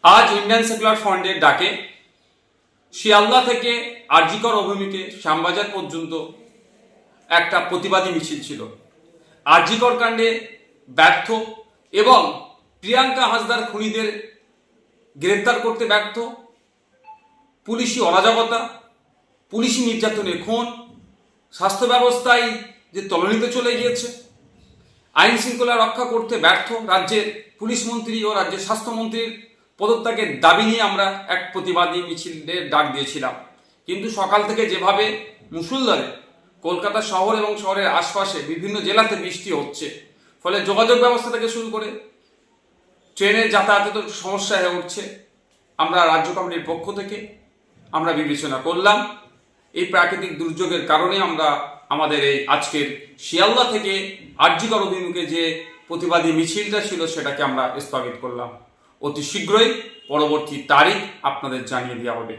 আজ Indian secular ফ্রন্টের ডাকে শিয়ালদা থেকে আরজিকর অভিমুখে শ্যামবাজার পর্যন্ত একটা প্রতিবাদী মিছিল ছিল। আরজিকর কাণ্ডে ব্যর্থ এবং প্রিয়াঙ্কা হাসদার খুনিদের গ্রেফতার করতে ব্যর্থ, পুলিশি অরাজকতা, পুলিশি নির্যাতনের খুন, স্বাস্থ্য ব্যবস্থায় যে তলানিতে চলে গিয়েছে, আইন শৃঙ্খলা রক্ষা করতে ব্যর্থ রাজ্যের পুলিশ মন্ত্রী ও রাজ্যের স্বাস্থ্যমন্ত্রীর পদত্যাগের দাবি নিয়ে আমরা এক প্রতিবাদী মিছিলের ডাক দিয়েছিলাম। কিন্তু সকাল থেকে যেভাবে মুষলধারে কলকাতা শহর এবং শহরের আশপাশে বিভিন্ন জেলাতে বৃষ্টি হচ্ছে, ফলে যোগাযোগ ব্যবস্থা থেকে শুরু করে ট্রেনের যাতায়াতে সমস্যা হয়ে উঠছে, আমরা রাজ্য কমিটির পক্ষ থেকে আমরা বিবেচনা করলাম এই প্রাকৃতিক দুর্যোগের কারণে আমরা আমাদের এই আজকের শিয়ালদা থেকে আরজিকর অভিমুখে যে প্রতিবাদী মিছিলটা ছিল সেটাকে আমরা স্থগিত করলাম। অতি শীঘ্রই পরবর্তী তারিখ আপনাদের জানিয়ে দেওয়া হবে।